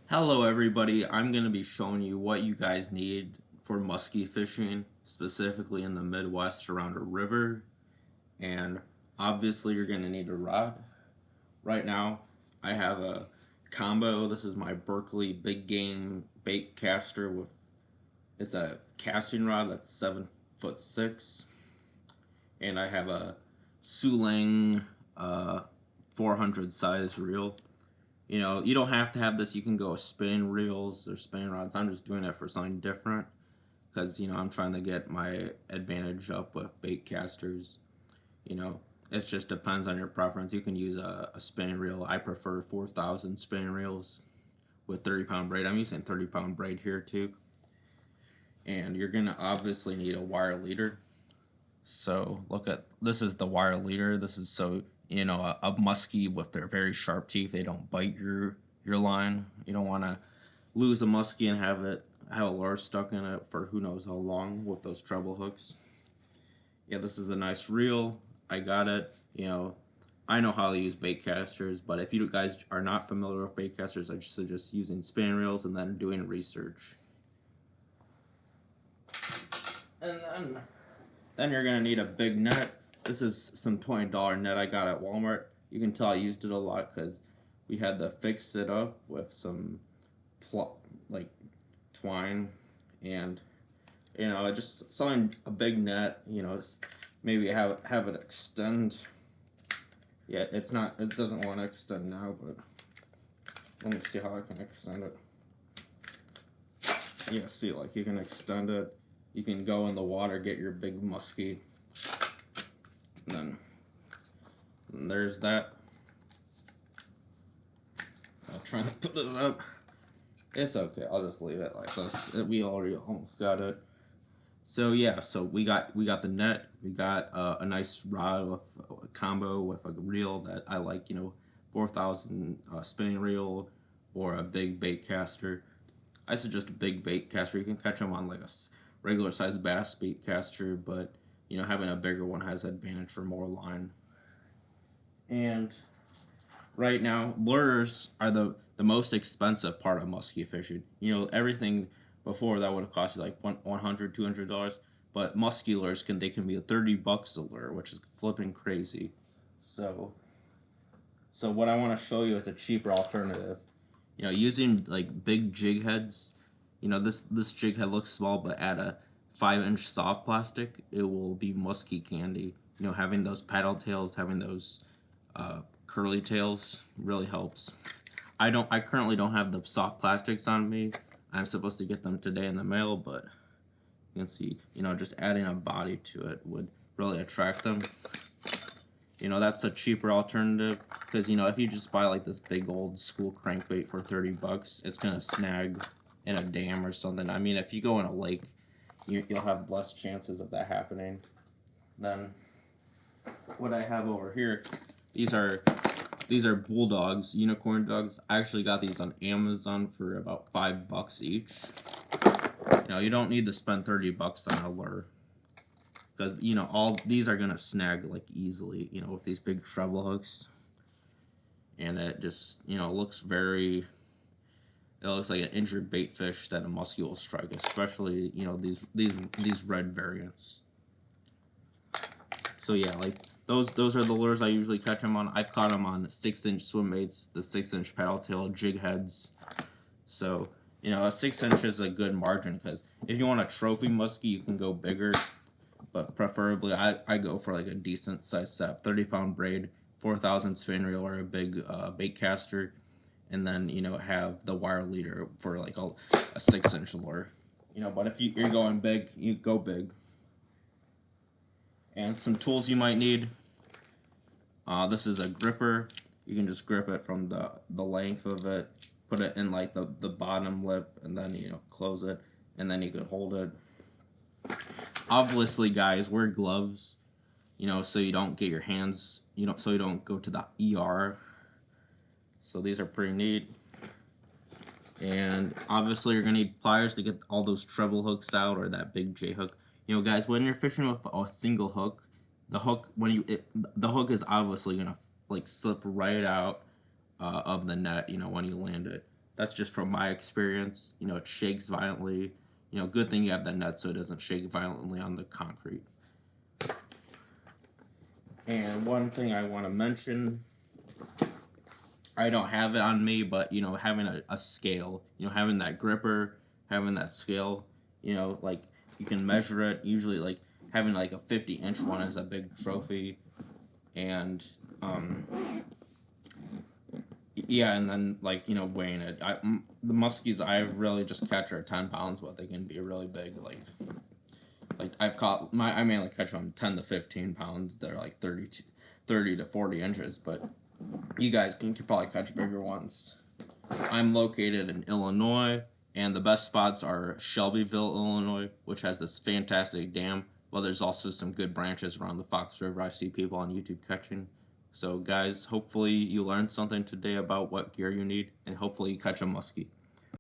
Hello everybody, I'm going to be showing you what you guys need for musky fishing, specifically in the Midwest around a river, and obviously you're going to need a rod. Right now, I have a combo. This is my Berkeley Big Game bait caster it's a casting rod that's 7'6", and I have a Sulang 400 size reel. You know, you don't have to have this. You can go with spinning reels or spinning rods. I'm just doing it for something different because, I'm trying to get my advantage up with bait casters. You know, it just depends on your preference. You can use a spinning reel. I prefer 4,000 spinning reels with 30-pound braid. I'm using 30-pound braid here too. And you're going to obviously need a wire leader. So look at, this is the wire leader. This is so, a muskie with their very sharp teeth, they don't bite your line. You don't want to lose a muskie and have a lure stuck in it for who knows how long with those treble hooks. Yeah, this is a nice reel. I got it. I know how to use bait casters, but if you guys are not familiar with bait casters, I just suggest using spinning reels and then doing research. And then you're going to need a big net. This is some $20 net I got at Walmart. You can tell I used it a lot because we had to fix it up with some twine and just something, a big net. Maybe have it extend. Yeah, it doesn't want to extend now, but let me see how I can extend it. Yeah, see, like you can extend it. You can go in the water, get your big muskie. And there's that. I'm trying to put it up. It's okay. I'll just leave it like this. We already almost got it. So yeah, so we got the net. We got a nice rod with a combo with a reel that I like. 4,000 spinning reel or a big bait caster. I suggest a big bait caster. You can catch them on like a regular sized bass bait caster, but having a bigger one has advantage for more line. And right now, lures are the most expensive part of musky fishing. Everything before that would have cost you like $100, $200, but musky lures can be $30 a lure, which is flipping crazy. So what I want to show you is a cheaper alternative. Using like big jig heads. This jig head looks small, but add a 5-inch soft plastic, it will be musky candy. Having those paddle tails, having those curly tails really helps. I currently don't have the soft plastics on me. I'm supposed to get them today in the mail, but you can see, just adding a body to it would really attract them. That's a cheaper alternative because, if you just buy like this big old school crankbait for $30, it's gonna snag in a dam or something. I mean, if you go in a lake, you'll have less chances of that happening. Then what I have over here, these are bulldogs, unicorn dogs. I actually got these on Amazon for about $5 each. You don't need to spend $30 on a lure because all these are gonna snag like easily. With these big treble hooks, and it just looks very. It looks like an injured bait fish that a muskie will strike, especially these red variants. So yeah, like those are the lures I usually catch them on. I've caught them on 6-inch swim baits, the 6-inch paddle tail jig heads. So a 6-inch is a good margin because if you want a trophy muskie, you can go bigger, but preferably I go for like a decent size set, 30-pound braid, 4,000 spin reel or a big bait caster. And then have the wire leader for like a 6-inch lure. But if you're going big, you go big. And some tools you might need. This is a gripper. You can just grip it from the length of it, put it in like the bottom lip, and then close it, and then you can hold it. Obviously, guys, wear gloves. So you don't get your hands. So you don't go to the ER. So these are pretty neat. And obviously you're going to need pliers to get all those treble hooks out or that big J hook. Guys, when you're fishing with a single hook, the hook is obviously going to like slip right out of the net, when you land it. That's just from my experience. You know, it shakes violently. You know, good thing you have that net so it doesn't shake violently on the concrete. And one thing I want to mention, I don't have it on me, but, you know, having a scale, you know, having that gripper, having that scale, you know, like, you can measure it. Usually, like, having, like, a 50-inch one is a big trophy. And, yeah, and then, like, you know, weighing it. The muskies I really just catch are 10 pounds, but they can be really big. Like I've caught I mainly catch them 10 to 15 pounds. They're like 30 to 40 inches, but you guys can probably catch bigger ones. I'm located in Illinois, and the best spots are Shelbyville, Illinois, which has this fantastic dam. Well, there's also some good branches around the Fox River. I see people on YouTube catching. So, guys, hopefully you learned something today about what gear you need, and hopefully you catch a muskie.